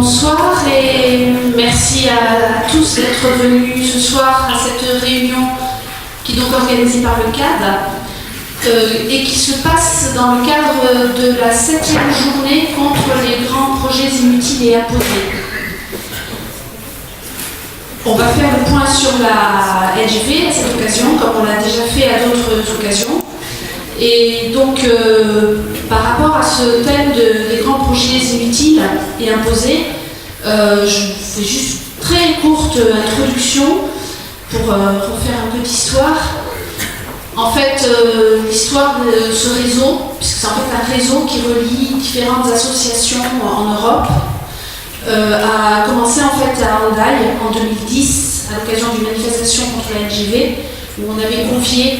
Bonsoir et merci à tous d'être venus ce soir à cette réunion qui est donc organisée par le CAD et qui se passe dans le cadre de la 7e journée contre les grands projets inutiles et imposés. On va faire le point sur la LGV à cette occasion, comme on l'a déjà fait à d'autres occasions. Et donc, par rapport à ce thème des grands projets inutiles et imposés, je fais juste très courte introduction pour refaire un peu d'histoire. En fait, l'histoire de ce réseau, puisque c'est en fait un réseau qui relie différentes associations en Europe, a commencé en fait à Hendaye en 2010, à l'occasion d'une manifestation contre la LGV, où on avait confié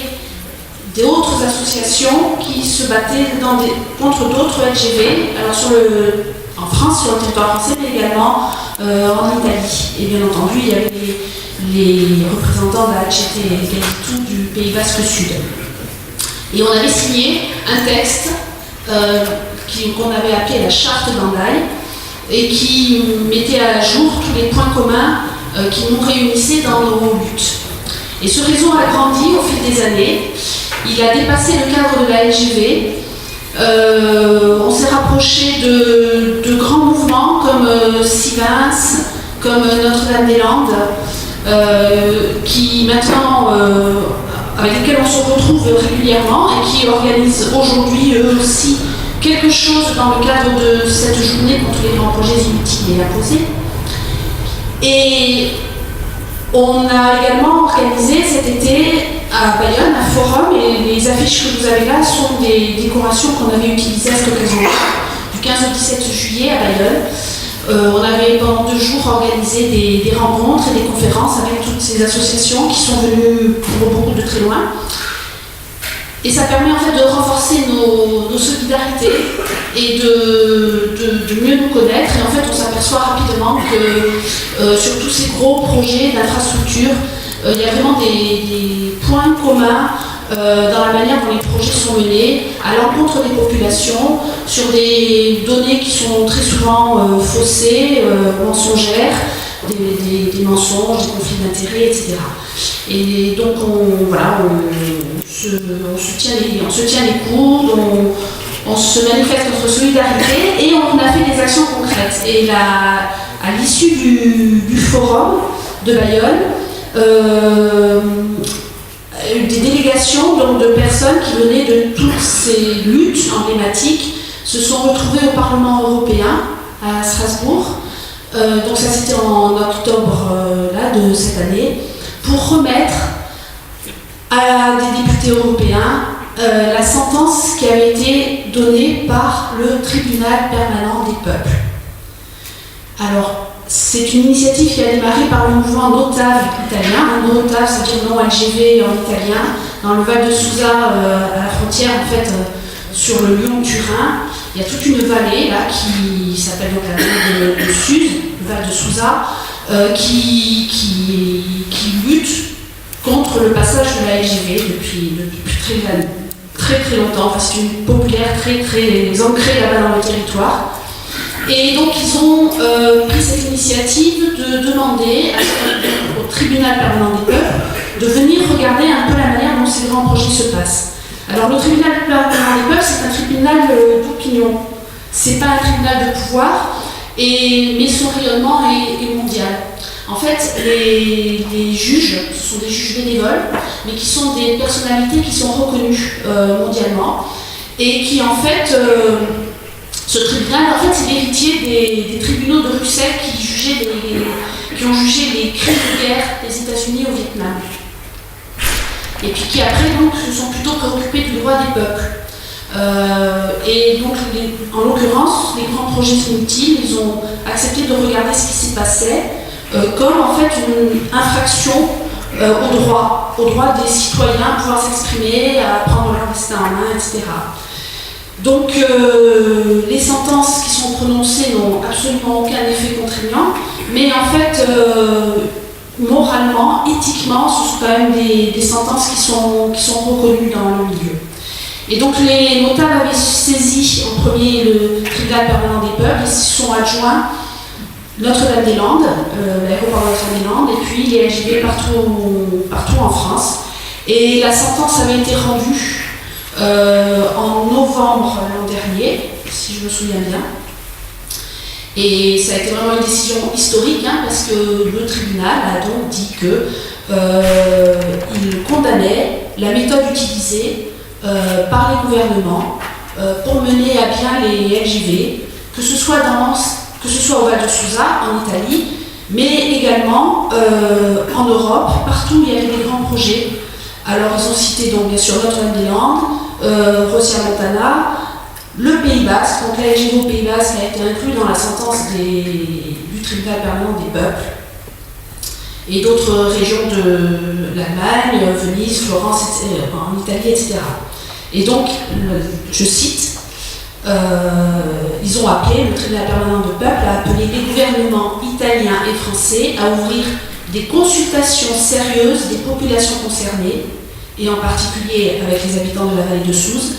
d'autres associations qui se battaient contre d'autres LGV, alors en France, sur le territoire français, mais également en Italie. Et bien entendu, il y avait les représentants de la HT Egalitou du Pays Basque Sud. Et on avait signé un texte qu'on avait appelé la charte d'Hendaye et qui mettait à jour tous les points communs qui nous réunissaient dans nos luttes. Et ce réseau a grandi au fil des années. Il a dépassé le cadre de la LGV. On s'est rapproché de grands mouvements comme Sivens, comme Notre-Dame-des-Landes, qui maintenant, avec lesquels on se retrouve régulièrement et qui organisent aujourd'hui eux aussi quelque chose dans le cadre de cette journée contre les grands projets inutiles et imposés. Et on a également organisé cet été à Bayonne un forum, et les affiches que vous avez là sont des décorations qu'on avait utilisées à cette occasion-là, du 15 au 17 juillet à Bayonne. On avait pendant 2 jours organisé des rencontres et des conférences avec toutes ces associations qui sont venues pour beaucoup de très loin. Et ça permet en fait de renforcer nos solidarités et de mieux nous connaître. Et en fait, on s'aperçoit rapidement que sur tous ces gros projets d'infrastructure, il y a vraiment des points communs dans la manière dont les projets sont menés, à l'encontre des populations, sur des données qui sont très souvent faussées, mensongères, des mensonges, des conflits d'intérêts, etc. Et donc on se tient les coudes, on se manifeste notre solidarité et on a fait des actions concrètes. Et à l'issue du forum de Bayonne, des délégations donc, de personnes qui venaient de toutes ces luttes emblématiques se sont retrouvées au Parlement européen à Strasbourg. Donc ça c'était en octobre de cette année, pour remettre à des députés européens la sentence qui avait été donnée par le tribunal permanent des peuples. Alors, c'est une initiative qui a démarré par le mouvement NOTAV italien. NOTAV, c'est-à-dire non LGV en italien, dans le Val de Susa, à la frontière en fait, sur le Lyon-Turin. Il y a toute une vallée là qui s'appelle donc la vallée de Suse, le Val de Susa, qui lutte contre le passage de la LGV depuis très longtemps. Enfin, c'est une populaire très ancrée là-bas dans le territoire. Et donc ils ont pris cette initiative de demander au tribunal permanent des peuples de venir regarder un peu la manière dont ces grands projets se passent. Alors le tribunal permanent des peuples, c'est un tribunal d'opinion. C'est pas un tribunal de pouvoir, mais son rayonnement est mondial. En fait, les juges, ce sont des juges bénévoles, mais qui sont des personnalités qui sont reconnues mondialement et qui en fait... Ce tribunal, en fait, c'est l'héritier des tribunaux de Bruxelles qui ont jugé les crimes de guerre des États-Unis au Vietnam. Et puis qui après donc se sont plutôt préoccupés du droit des peuples. Et donc, en l'occurrence, les grands projets inutiles, ils ont accepté de regarder ce qui s'y passait comme en fait une infraction au droit des citoyens à pouvoir s'exprimer, à prendre leur destin en main, etc. Donc les sentences qui sont prononcées n'ont absolument aucun effet contraignant, mais en fait, moralement, éthiquement, ce sont quand même des sentences qui sont reconnues dans le milieu. Et donc les notables avaient saisi en premier le tribunal permanent des peuples, ils se sont adjoints Notre-Dame-des-Landes, l'aéroport Notre-Dame-des-Landes, et puis les LJV partout en France. Et la sentence avait été rendue en novembre l'an dernier, si je me souviens bien. Et ça a été vraiment une décision historique, parce que le tribunal a donc dit qu'il condamnait la méthode utilisée par les gouvernements pour mener à bien les LJV, que ce soit au Val de Susa, en Italie, mais également en Europe, partout où il y avait des grands projets. Alors ils ont cité donc bien sûr Notre-Dame-des-Landes, Rossia-Montana, le Pays Basque, donc la LJV au Pays Basque a été inclus dans la sentence du tribunal permanent des peuples, et d'autres régions de l'Allemagne, Venise, Florence, en Italie, etc. Et donc, je cite, ils ont appelé, le tribunal permanent des peuples a appelé les gouvernements italiens et français à ouvrir des consultations sérieuses des populations concernées, et en particulier avec les habitants de la vallée de Souze,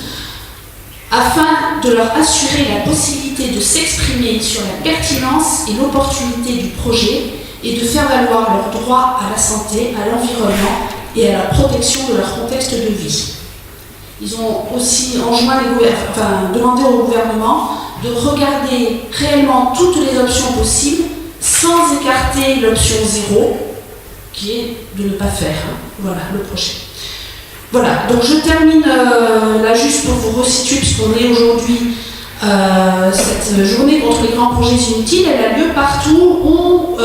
afin de leur assurer la possibilité de s'exprimer sur la pertinence et l'opportunité du projet et de faire valoir leurs droits à la santé, à l'environnement et à la protection de leur contexte de vie. Ils ont aussi demandé au gouvernement de regarder réellement toutes les options possibles sans écarter l'option 0, qui est de ne pas faire le projet. Voilà, donc je termine là juste pour vous resituer, puisqu'on est aujourd'hui cette journée contre les grands projets inutiles. Elle a lieu partout où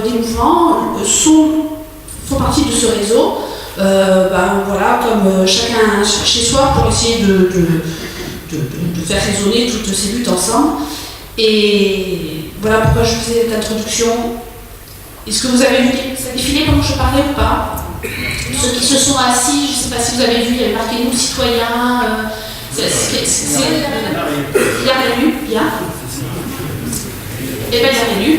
des mouvements font partie de ce réseau, comme chacun chez soi, pour essayer de faire résonner toutes ces luttes ensemble. Et voilà pourquoi je faisais cette introduction. Est-ce que vous avez vu ça défiler pendant que je parlais ou pas? Ceux qui se sont assis, je ne sais pas si vous avez vu, il y avait marqué nous citoyens. Il y a rien lu, bien. Eh bien, il y a rien lu.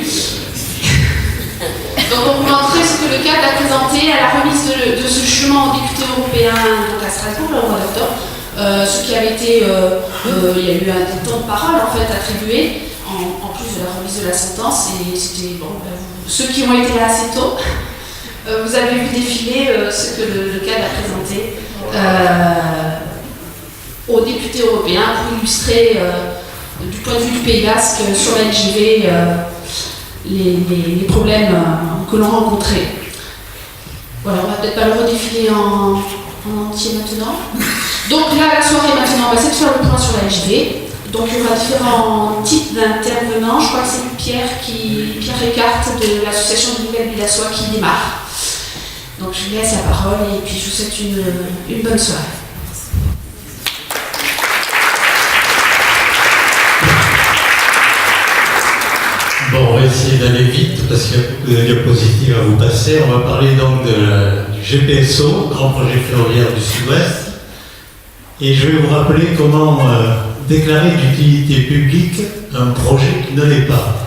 Donc, on vous montrer ce que le cadre a présenté à la remise de ce jugement aux députés européens donc à Strasbourg, au mois d'octobre. Ce qui avait été. Il y a eu un temps de parole en fait attribué, en plus de la remise de la sentence. Et c'était. Ceux qui ont été là assez tôt. Vous avez vu défiler ce que le cadre a présenté aux députés européens pour illustrer du point de vue du Pays Basque sur la LJV les problèmes que l'on rencontrait. Voilà, on va peut-être pas le redéfiler en entier maintenant. Donc là, la soirée maintenant, c'est de faire le point sur la LJV. Donc il y aura différents types d'intervenants. Je crois que c'est Pierre Ricarte de l'association de Nouvelle-Villassois qui démarre. Donc je lui laisse la parole et puis je vous souhaite une bonne soirée. Bon, on va essayer d'aller vite parce qu'il y a beaucoup de diapositives à vous passer. On va parler donc du GPSO, Grand Projet Ferroviaire du Sud-Ouest. Et je vais vous rappeler comment déclarer d'utilité publique un projet qui ne l'est pas.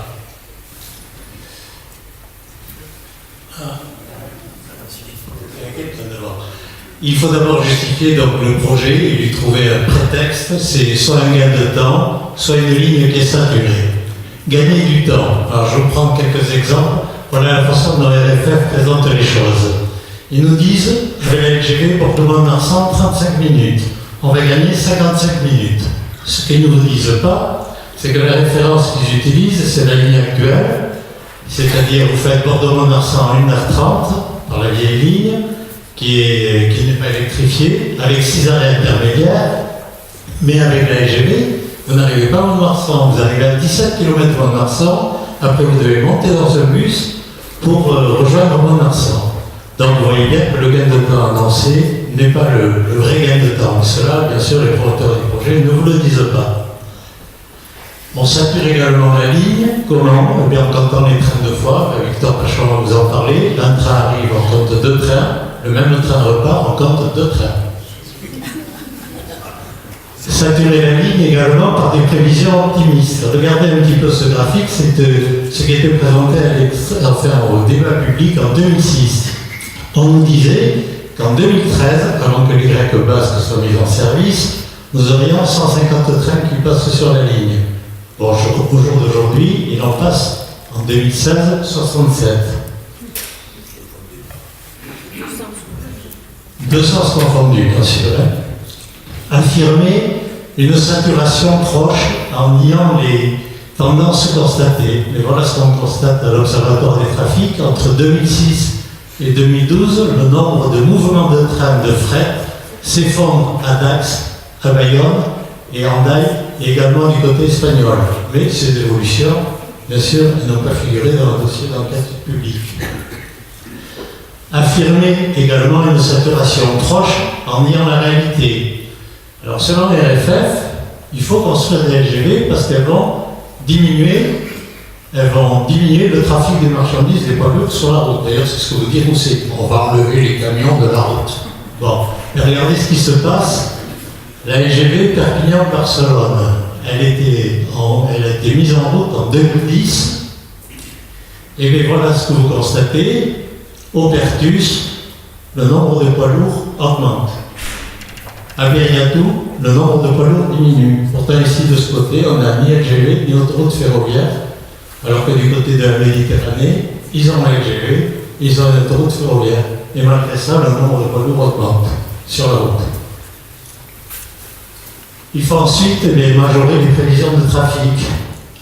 Il faut d'abord justifier donc le projet et lui trouver un prétexte. C'est soit un gain de temps, soit une ligne qui est saturée. Gagner du temps. Alors je vous prends quelques exemples. Voilà la façon dont LFF présente les choses. Ils nous disent, avec la LGV, Bordeaux-Mont-Marsan, 35 minutes. On va gagner 55 minutes. Ce qu'ils ne vous disent pas, c'est que la référence qu'ils utilisent, c'est la ligne actuelle. C'est-à-dire, vous faites Bordeaux-Mont-Marsan en 1h30, par la vieille ligne, qui n'est pas électrifiée, avec 6 arrêts intermédiaires, mais avec la LGV, vous n'arrivez pas à Mont-Marsan, vous arrivez à 17 km de Mont-Marsan, après vous devez monter dans un bus pour rejoindre Mont-Marsan. Donc vous voyez bien que le gain de temps annoncé n'est pas le vrai gain de temps. Cela, bien sûr, les promoteurs du projet ne vous le disent pas. On sature également la ligne. Comment? Eh bien, quand on est train de foire, Victor Pachon va vous en parler, un train arrive, on compte 2 trains, le même train repart, on compte 2 trains. Saturer la ligne également par des prévisions optimistes. Regardez un petit peu ce graphique, c'est ce qui était présenté au débat public en 2006. On nous disait qu'en 2013, avant que les Grecs basques soient mis en service, nous aurions 150 trains qui passent sur la ligne. Bon, au jour d'aujourd'hui, il en passe En 2016, 67. 200 confondus, bien sûr. Affirmer une saturation proche en niant les tendances constatées. Et voilà ce qu'on constate à l'Observatoire des trafics. Entre 2006 et 2012, le nombre de mouvements de train de fret s'effondre à Dax, à Bayonne et en Daï, et également du côté espagnol. Mais ces évolutions, bien sûr, n'ont pas figuré dans le dossier d'enquête publique. Affirmer également une saturation proche en niant la réalité. Alors selon les RFF, il faut construire des LGV parce qu'elles vont diminuer le trafic des marchandises des poids lourds sur la route. D'ailleurs, c'est ce que vous dites aussi. On va enlever les camions de la route. Bon, mais regardez ce qui se passe. La LGV Perpignan-Barcelone, elle a été mise en route en 2010. Et bien voilà ce que vous constatez. Au Pertus, le nombre de poids lourds augmente. À Bériatou, le nombre de poids lourds diminue. Pourtant, ici, de ce côté, on n'a ni LGV, ni autoroute ferroviaire, alors que du côté de la Méditerranée, ils ont un LGV, ils ont une autoroute ferroviaire. Et malgré ça, le nombre de poids lourds augmente sur la route. Il faut ensuite majorer les prévisions de trafic.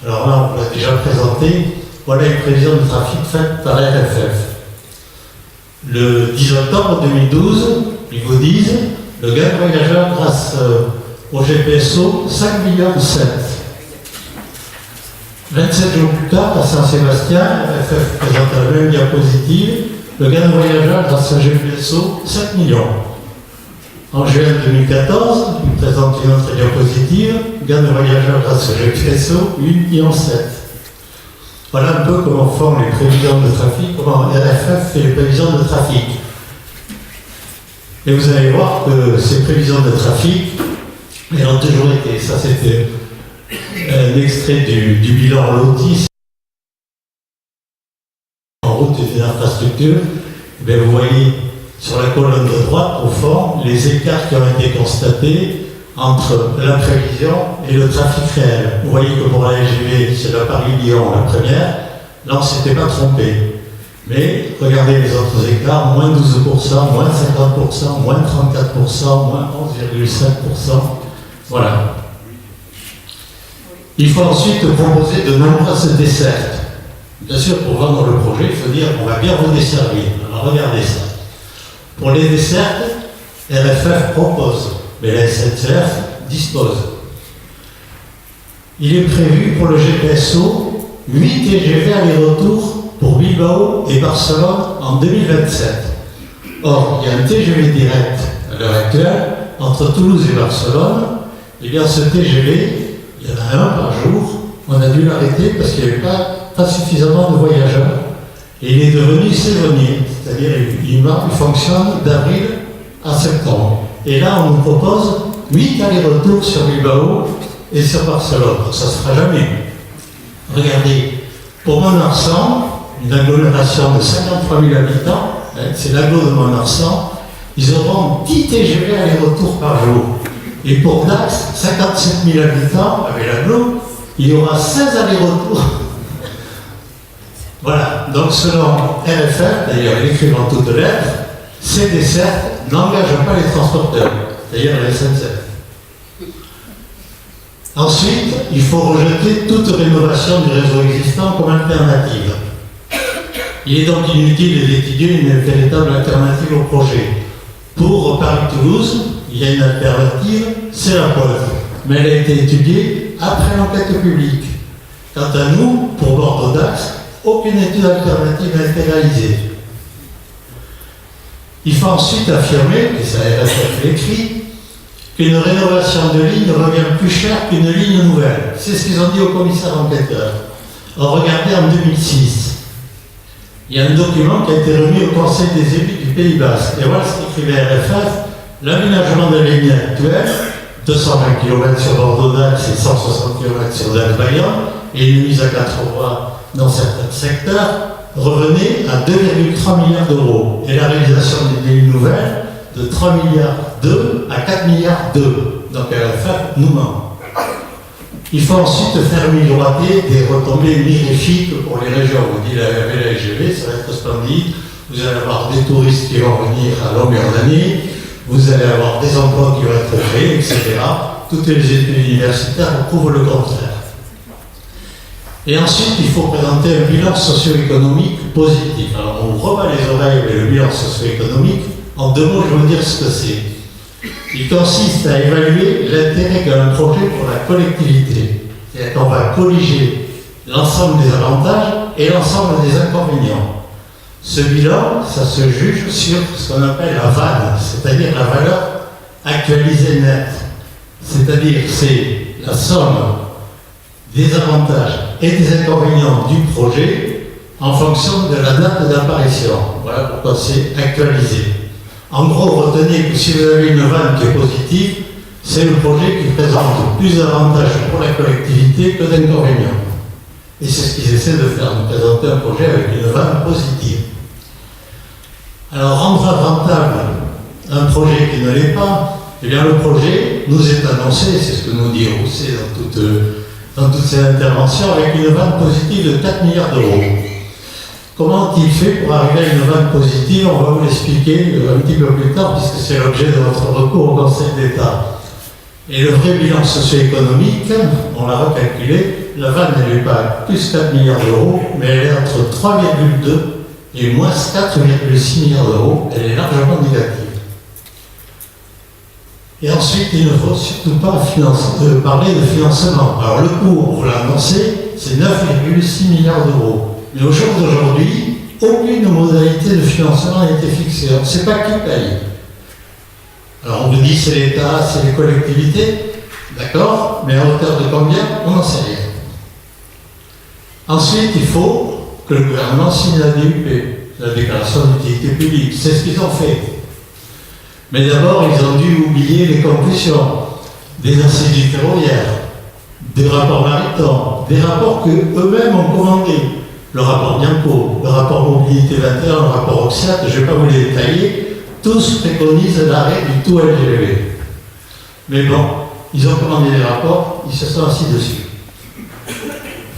Alors là, on l'a déjà présenté. Voilà une prévision de trafic faite par RFF. Le 10 octobre 2012, ils vous disent le gain de voyageurs grâce au GPSO, 5,7 millions. 27 jours plus tard, à Saint-Sébastien, RFF présente la même diapositive, le gain de voyageurs grâce au GPSO, 7 millions. En juin 2014, il présente une autre diapositive, gain de voyageurs grâce au GPSO, 8,7 millions. Voilà un peu comment font les prévisions de trafic, comment RFF fait les prévisions de trafic. Et vous allez voir que ces prévisions de trafic, elles ont toujours été, ça c'était un extrait du bilan LOTI en route et des infrastructures. Et bien, vous voyez sur la colonne de droite, au fond, les écarts qui ont été constatés entre la prévision et le trafic réel. Vous voyez que pour la LGV, c'est la Paris-Lyon la première. Là, on ne s'était pas trompé. Mais regardez les autres écarts, moins 12%, moins 50%, moins 34%, moins 11,5%. Voilà. Il faut ensuite proposer de nombreuses dessertes. Bien sûr, pour vendre le projet, il faut dire on va bien vous desservir. Alors regardez ça. Pour les dessertes, RFF propose, mais la SNCF dispose. Il est prévu pour le GPSO 8 TGV aller-retour pour Bilbao et Barcelone en 2027. Or, il y a un TGV direct à l'heure actuelle entre Toulouse et Barcelone. Et bien ce TGV, il y en a un par jour. On a dû l'arrêter parce qu'il n'y avait pas suffisamment de voyageurs. Et il est devenu saisonnier, c'est-à-dire il fonctionne d'avril à septembre. Et là, on nous propose 8 allers-retours sur Bilbao et sur Barcelone. Ça ne se fera jamais. Regardez, pour Mont-Marsan, une agglomération de 53 000 habitants, c'est l'agglo de Mont-Marsan, ils auront 10 TGV aller-retour par jour. Et pour Dax, 57 000 habitants, avec l'agglo, il y aura 16 allers-retours. Voilà, donc selon RFF, d'ailleurs écrit dans toutes lettres, ces dessertes n'engagent pas les transporteurs, c'est-à-dire la SNCF. Ensuite, il faut rejeter toute rénovation du réseau existant comme alternative. Il est donc inutile d'étudier une véritable alternative au projet. Pour Paris-Toulouse, il y a une alternative, c'est la Poivre, mais elle a été étudiée après l'enquête publique. Quant à nous, pour Bordeaux-Dax, aucune étude alternative n'a été réalisée. Il faut ensuite affirmer, et ça RFF l'écrit, qu'une rénovation de ligne revient plus cher qu'une ligne nouvelle. C'est ce qu'ils ont dit au commissaire enquêteur. Or, regardez en 2006, il y a un document qui a été remis au Conseil des élus du Pays Basque. Et voilà ce qu'écrivait RFF, l'aménagement de la ligne actuelle, 220 km sur Bordeaux-Dax et 160 km sur Dax-Bayonne, et une mise à 4 voies dans certains secteurs, revenait à 2,3 milliards d'euros. Et la réalisation des lignes nouvelles, de 3 milliards 2 à 4 milliards 2. Donc RFF nous ment. Il faut ensuite faire miroiter des retombées mirifiques pour les régions. Vous dites la LGV, ça va être splendide. Vous allez avoir des touristes qui vont venir à longueur d'année. Vous allez avoir des emplois qui vont être créés, etc. Toutes les études universitaires prouvent le contraire. Et ensuite, il faut présenter un bilan socio-économique positif. Alors, on vous rebat les oreilles avec le bilan socio-économique. En 2 mots, je vais vous dire ce que c'est. Il consiste à évaluer l'intérêt qu'a un projet pour la collectivité. C'est-à-dire qu'on va colliger l'ensemble des avantages et l'ensemble des inconvénients. Ce bilan, ça se juge sur ce qu'on appelle la VAN, c'est-à-dire la valeur actualisée nette. C'est-à-dire c'est la somme des avantages et des inconvénients du projet en fonction de la date d'apparition. Voilà pourquoi c'est actualisé. En gros, retenez que si vous avez une vanne qui est positive, c'est le projet qui présente plus d'avantages pour la collectivité que d'inconvénients. Et c'est ce qu'ils essaient de faire, de présenter un projet avec une vanne positive. Alors, rendre rentable un projet qui ne l'est pas, eh bien le projet nous est annoncé, c'est ce que nous dit Rousset dans toutes ses interventions, avec une vanne positive de 4 milliards d'euros. Comment il fait pour arriver à une vanne positive? On va vous l'expliquer un petit peu plus tard, puisque c'est l'objet de votre recours au Conseil d'État. Et le vrai bilan socio-économique, on l'a recalculé, la vanne elle n'est pas plus 4 milliards d'euros, mais elle est entre 3,2 et moins 4,6 milliards d'euros, elle est largement négative. Et ensuite, il ne faut surtout pas parler de financement. Alors le coût, vous l'annoncez, c'est 9,6 milliards d'euros. Mais au jour d'aujourd'hui, aucune modalité de financement n'a été fixée. On ne sait pas qui paye. Alors on vous dit c'est l'État, c'est les collectivités, d'accord, mais à hauteur de combien? On n'en sait rien. Ensuite, il faut que le gouvernement signe la DUP, la déclaration d'utilité publique. C'est ce qu'ils ont fait. Mais d'abord, ils ont dû oublier les conclusions des instituts ferroviaires, des rapports maritaux, des rapports qu'eux-mêmes ont commandés. Le rapport Bianco, le rapport Mobilité 21, le rapport Oxiat, je ne vais pas vous les détailler, tous préconisent l'arrêt du tout LGV. Mais bon, ils ont commandé les rapports, ils se sont assis dessus.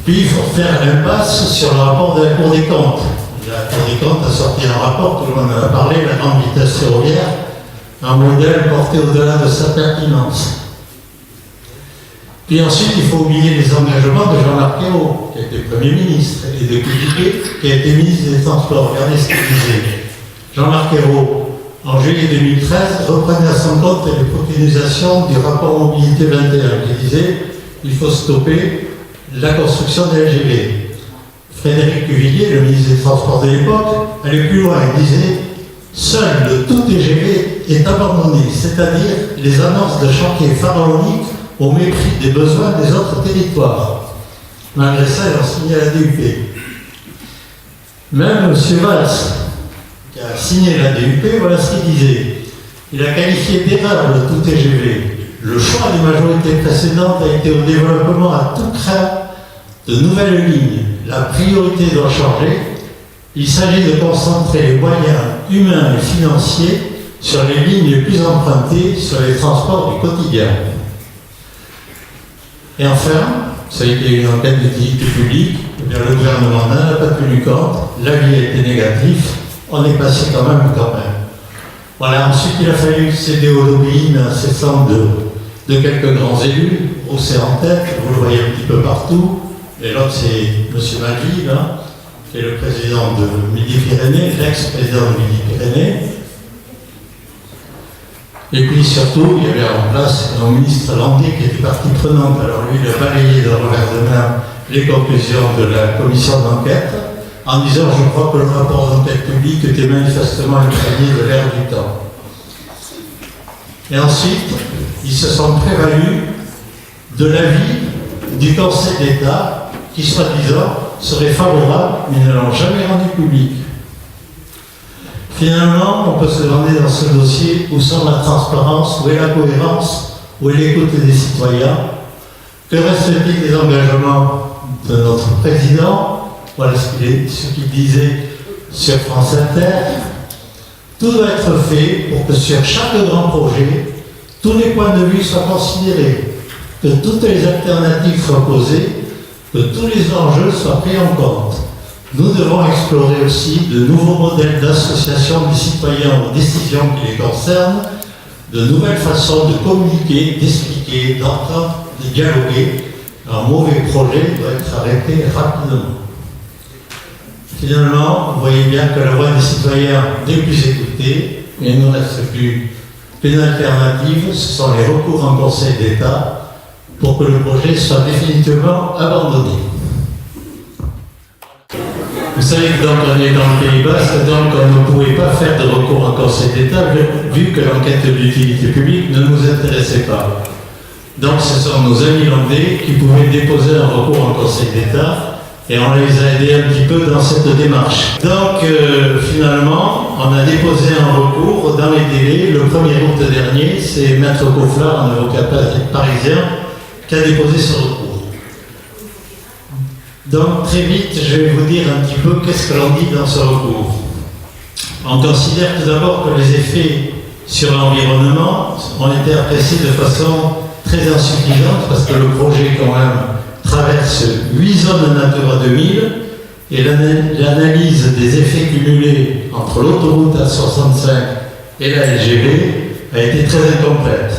Puis il faut faire l'impasse sur le rapport de la Cour des comptes. La Cour des comptes a sorti un rapport, tout le monde en a parlé, la grande vitesse ferroviaire, un modèle porté au-delà de sa pertinence. Puis ensuite, il faut oublier les engagements de Jean-Marc Ayrault, qui a été Premier ministre, et de Cuvillier, qui a été ministre des Transports. Regardez ce qu'il disait. Jean-Marc Ayrault, en juillet 2013, reprenait à son compte les préconisations du rapport Mobilité 21, qui disait il faut stopper la construction des LGV. Frédéric Cuvillier, le ministre des Transports de l'époque, allait plus loin. Il disait seul le tout TGV est abandonné, c'est-à-dire les annonces de chantiers pharaoniques au mépris des besoins des autres territoires. Malgré ça, ils ont signé la DUP. Même M. Valls, qui a signé la DUP, voilà ce qu'il disait. Il a qualifié d'erreur le tout TGV. Le choix des majorités précédentes a été au développement à tout craint de nouvelles lignes. La priorité doit changer. Il s'agit de concentrer les moyens humains et financiers sur les lignes les plus empruntées, sur les transports du quotidien. Et enfin, vous savez qu'il y a eu une enquête d'utilité publique, eh bien, le gouvernement n'en a pas tenu compte, l'avis a été négatif, on est passé quand même. Voilà, ensuite il a fallu céder au lobbying incessant de quelques grands élus, Rousset en tête, vous le voyez un petit peu partout, et l'autre c'est M. Maggi, là, qui est le président de Midi-Pyrénées, l'ex-président de Midi-Pyrénées. Et puis surtout, il y avait en place un ministre landais qui était partie prenante. Alors lui, il a balayé d'un revers de main les conclusions de la commission d'enquête en disant « Je crois que le rapport d'enquête publique était manifestement imprégné de l'ère du temps ». Et ensuite, ils se sont prévalus de l'avis du Conseil d'État qui, soi-disant, serait favorable, mais ils ne l'ont jamais rendu public. Finalement, on peut se demander dans ce dossier où sont la transparence, où est la cohérence, où est l'écoute des citoyens. Que reste-t-il des engagements de notre président? Voilà ce qu'il disait sur France Inter. Tout doit être fait pour que sur chaque grand projet, tous les points de vue soient considérés. que toutes les alternatives soient posées, que tous les enjeux soient pris en compte. Nous devons explorer aussi de nouveaux modèles d'association des citoyens aux décisions qui les concernent, de nouvelles façons de communiquer, d'expliquer, d'entendre, de dialoguer. Un mauvais projet doit être arrêté rapidement. Finalement, vous voyez bien que la voix des citoyens n'est plus écoutée, mais il ne reste plus qu'une alternative, ce sont les recours en Conseil d'État pour que le projet soit définitivement abandonné. Vous savez que donc on est dans le Pays Basque, donc on ne pouvait pas faire de recours en Conseil d'État vu que l'enquête d'utilité publique ne nous intéressait pas. Donc ce sont nos amis landais qui pouvaient déposer un recours en Conseil d'État et on les a aidés un petit peu dans cette démarche. Donc finalement, on a déposé un recours dans les délais. Le 1er août dernier, c'est Maître Cofflard, un avocat parisien, qui a déposé ce recours. Donc très vite, je vais vous dire un petit peu qu'est-ce que l'on dit dans ce recours. On considère tout d'abord que les effets sur l'environnement ont été appréciés de façon très insuffisante parce que le projet quand même traverse 8 zones Natura 2000 et l'analyse des effets cumulés entre l'autoroute A65 et la LGV a été très incomplète.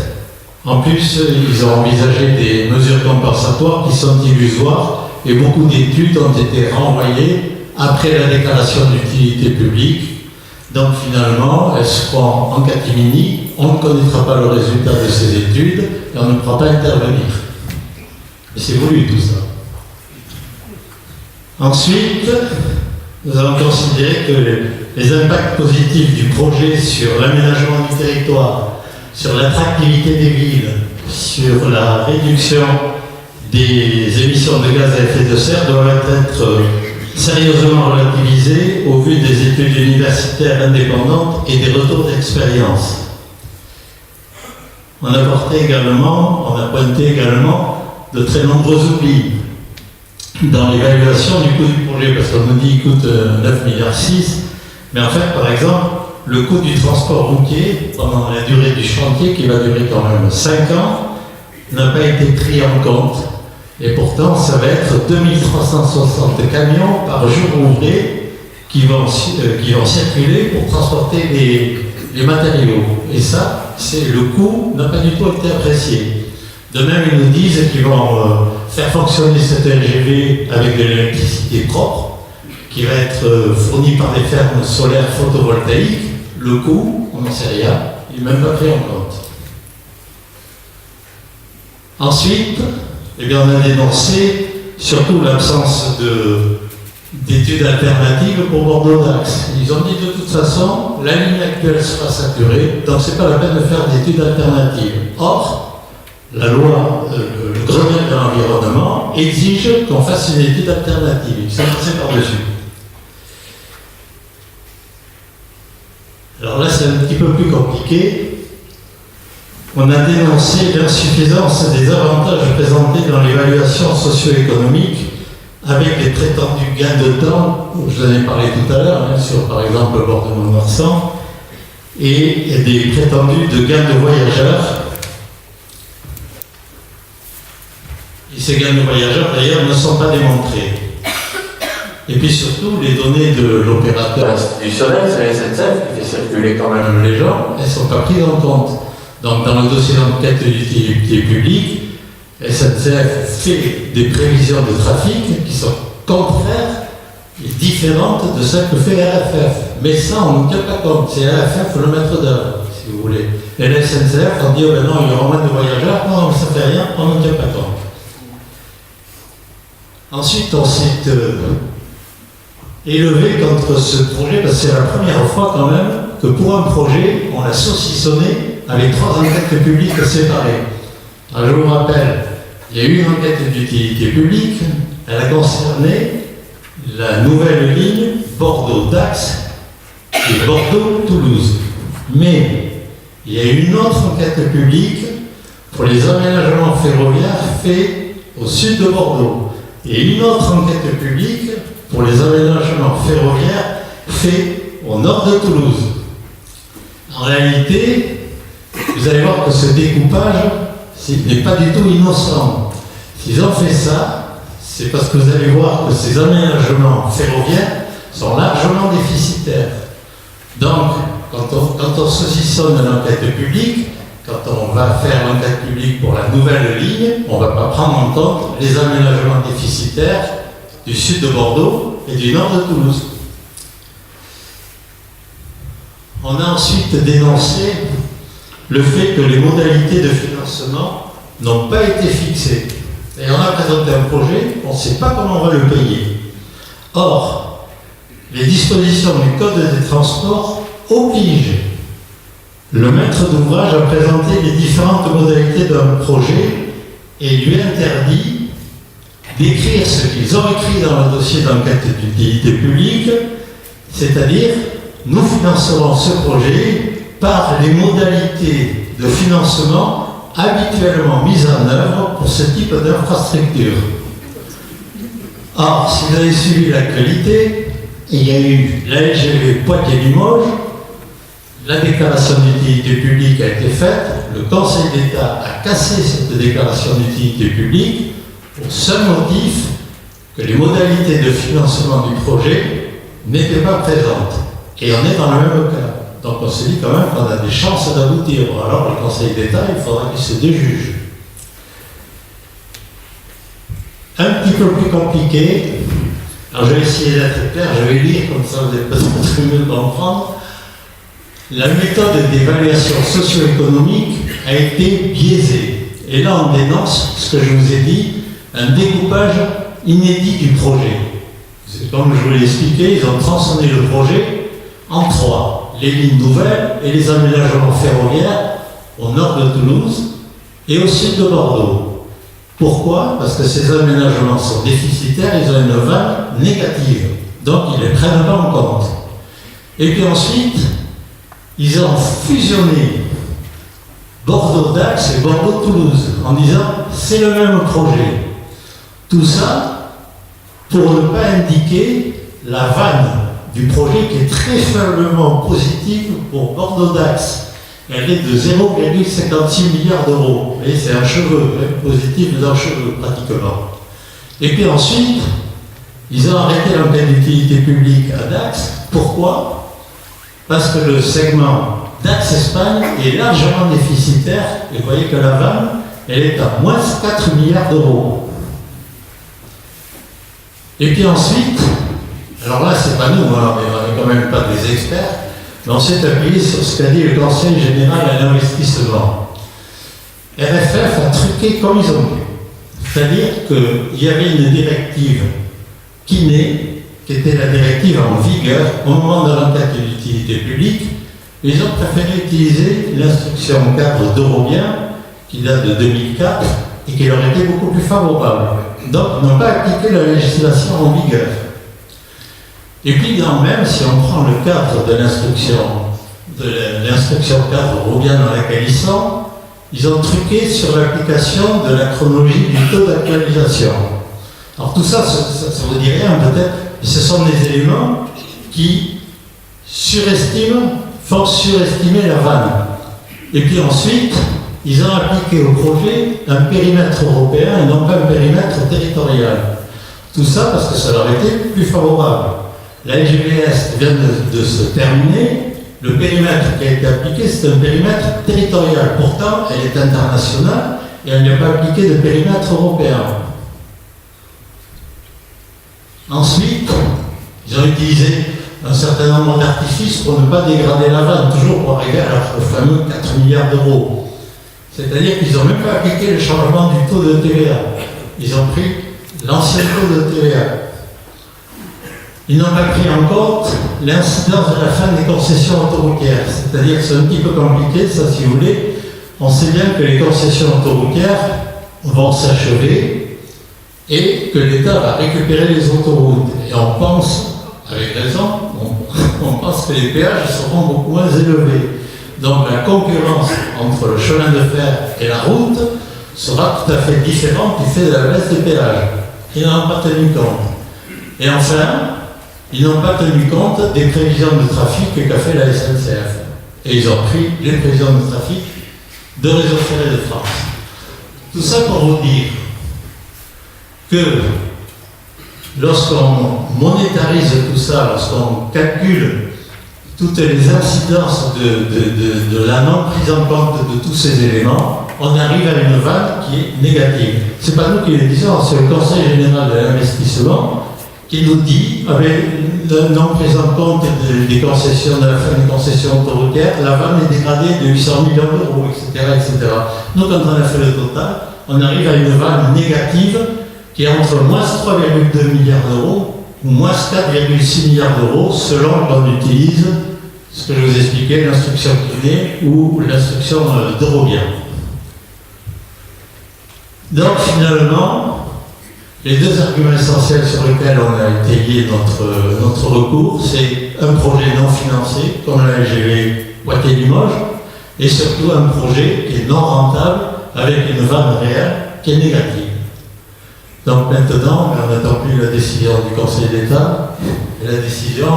En plus, ils ont envisagé des mesures compensatoires qui sont illusoires et beaucoup d'études ont été renvoyées après la déclaration d'utilité publique. Donc finalement, elles seront en catimini, on ne connaîtra pas le résultat de ces études et on ne pourra pas intervenir. Et c'est voulu tout ça. Ensuite, nous avons considéré que les impacts positifs du projet sur l'aménagement du territoire, sur l'attractivité des villes, sur la réduction des émissions de gaz à effet de serre doivent être sérieusement relativisés au vu des études universitaires indépendantes et des retours d'expérience. On a pointé également de très nombreux oublis dans l'évaluation du coût du projet, parce qu'on nous dit qu'il coûte 9,6 milliards, mais en fait, par exemple, le coût du transport routier pendant la durée du chantier, qui va durer quand même 5 ans, n'a pas été pris en compte. Et pourtant, ça va être 2360 camions par jour ouvré qui vont circuler pour transporter les matériaux. Et ça, le coût n'a pas du tout été apprécié. De même, ils nous disent qu'ils vont faire fonctionner cette LGV avec de l'électricité propre, qui va être fournie par des fermes solaires photovoltaïques. Le coût, on n'en sait rien, il n'est même pas pris en compte. Ensuite, on a dénoncé surtout l'absence d'études alternatives pour Bordeaux-Dax. Ils ont dit de toute façon, la ligne actuelle sera saturée, donc ce n'est pas la peine de faire d'études alternatives. Or, la loi, le Grenelle de l'environnement exige qu'on fasse une étude alternative. Il s'est passé par-dessus. Alors là, c'est un petit peu plus compliqué. On a dénoncé l'insuffisance des avantages présentés dans l'évaluation socio-économique avec les prétendus gains de temps, je vous en ai parlé tout à l'heure, sur par exemple le bord de Mont-Marsan, et des prétendus de gains de voyageurs. Et ces gains de voyageurs, d'ailleurs, ne sont pas démontrés. Et puis surtout, les données de l'opérateur institutionnel, c'est la SNCF qui fait circuler quand même les gens, elles ne sont pas prises en compte. Donc dans le dossier d'enquête d'utilité publique, SNCF fait des prévisions de trafic qui sont contraires et différentes de celles que fait RFF. Mais ça, on ne tient pas compte. C'est RFF le maître d'œuvre, si vous voulez. Et la SNCF, on dit, oh ben non, il y aura moins de voyageurs. Non, ça ne fait rien, on ne tient pas compte. Ensuite, on s'est élevé contre ce projet, parce que c'est la première fois quand même que pour un projet, on l'a saucissonné avec 3 enquêtes publiques séparées. Alors, je vous rappelle, il y a eu une enquête d'utilité publique, elle a concerné la nouvelle ligne Bordeaux-Dax et Bordeaux-Toulouse. Mais il y a eu une autre enquête publique pour les aménagements ferroviaires faits au sud de Bordeaux et une autre enquête publique pour les aménagements ferroviaires faits au nord de Toulouse. En réalité, vous allez voir que ce découpage, il n'est pas du tout innocent. S'ils ont fait ça, c'est parce que vous allez voir que ces aménagements ferroviaires sont largement déficitaires. Donc, quand on saucissonne l'enquête publique, quand on va faire l'enquête publique pour la nouvelle ligne, on ne va pas prendre en compte les aménagements déficitaires du sud de Bordeaux et du nord de Toulouse. On a ensuite dénoncé le fait que les modalités de financement n'ont pas été fixées. Et on a présenté un projet, on ne sait pas comment on va le payer. Or, les dispositions du Code des transports obligent le maître d'ouvrage à présenter les différentes modalités d'un projet et lui interdit d'écrire ce qu'ils ont écrit dans le dossier d'enquête d'utilité publique, c'est-à-dire nous financerons ce projet par les modalités de financement habituellement mises en œuvre pour ce type d'infrastructure. Or, si vous avez suivi l'actualité, il y a eu la LGV Poitiers-Limoges, la déclaration d'utilité publique a été faite, le Conseil d'État a cassé cette déclaration d'utilité publique pour seul motif que les modalités de financement du projet n'étaient pas présentes. Et on est dans le même cas. Donc on se dit quand même qu'on a des chances d'aboutir. Alors le Conseil d'État, il faudra qu'il se déjuge. Un petit peu plus compliqué. Alors je vais essayer d'être clair, je vais lire comme ça vous allez peut-être mieux comprendre. La méthode d'évaluation socio-économique a été biaisée. Et là on dénonce ce que je vous ai dit, un découpage inédit du projet. Comme je vous l'ai expliqué, ils ont tronçonné le projet en trois, les lignes nouvelles et les aménagements ferroviaires au nord de Toulouse et au sud de Bordeaux. Pourquoi? Parce que ces aménagements sont déficitaires, ils ont une vanne négative, donc ils ne les prennent pas en compte. Et puis ensuite, ils ont fusionné Bordeaux-Dax et Bordeaux-Toulouse en disant c'est le même projet. Tout ça pour ne pas indiquer la vanne du projet qui est très faiblement positive pour Bordeaux-Dax. Elle est de 0,56 milliards d'euros. Et c'est un cheveu, positif d'un cheveu pratiquement. Et puis ensuite, ils ont arrêté l'enquête d'utilité publique à Dax. Pourquoi? Parce que le segment Dax-Espagne est largement déficitaire. Et vous voyez que la vanne, elle est à moins 4 milliards d'euros. Et puis ensuite, alors là, c'est pas nous, on n'est quand même pas des experts, mais on s'est appuyé sur ce qu'a dit le Conseil général à l'investissement. RFF a truqué comme ils ont pu. C'est-à-dire qu'il y avait une directive qui était la directive en vigueur au moment de l'enquête d'utilité publique, et ils ont préféré utiliser l'instruction cadre d'Eurobien, qui date de 2004, et qui leur était beaucoup plus favorable. Donc, ils n'ont pas appliqué la législation en vigueur. Et puis, même si on prend le cadre de l'instruction cadre Eurobien dans laquelle ils ont truqué sur l'application de la chronologie du taux d'actualisation. Alors tout ça, ça ne vous dit rien peut-être, mais ce sont des éléments qui font surestimer la vanne. Et puis ensuite, ils ont appliqué au projet un périmètre européen et non pas un périmètre territorial. Tout ça parce que ça leur était plus favorable. La LGVS vient de se terminer. Le périmètre qui a été appliqué, c'est un périmètre territorial. Pourtant, elle est internationale et elle n'a pas appliqué de périmètre européen. Ensuite, ils ont utilisé un certain nombre d'artifices pour ne pas dégrader la vanne, toujours pour arriver à leur fameux 4 milliards d'euros. C'est-à-dire qu'ils n'ont même pas appliqué le changement du taux de TVA. Ils ont pris l'ancien taux de TVA. Ils n'ont pas pris en compte l'incidence de la fin des concessions autoroutières. C'est-à-dire que c'est un petit peu compliqué, ça, si vous voulez. On sait bien que les concessions autoroutières vont s'achever et que l'État va récupérer les autoroutes. Et on pense, avec raison, on pense que les péages seront beaucoup moins élevés. Donc la concurrence entre le chemin de fer et la route sera tout à fait différente du fait de la baisse des péages. Ils n'en ont pas tenu compte. Et enfin, ils n'ont pas tenu compte des prévisions de trafic qu'a fait la SNCF. Et ils ont pris les prévisions de trafic de Réseau ferré de France. Tout ça pour vous dire que lorsqu'on monétarise tout ça, lorsqu'on calcule toutes les incidences de la non prise en compte de tous ces éléments, on arrive à une vanne qui est négative. Ce n'est pas nous qui le disons, c'est le Conseil général de l'investissement qui nous dit, avec la non prise en compte des concessions, de la fin des concessions autoroutières, la vanne est dégradée de 800 millions d'euros, etc., etc. Nous, quand on a fait le total, on arrive à une vanne négative qui est entre moins 3,2 milliards d'euros ou moins 4,6 milliards d'euros selon qu'on utilise ce que je vous expliquais, l'instruction clinée ou l'instruction d'Eurobian. Donc finalement, les deux arguments essentiels sur lesquels on a étayé notre recours, c'est un projet non financé, comme la LGV Poitiers-Limoges, et surtout un projet qui est non rentable avec une vanne réelle qui est négative. Donc maintenant, on n'attend plus la décision du Conseil d'État, et la décision,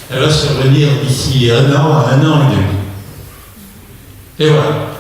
elle va survenir d'ici un an et demi. Et voilà.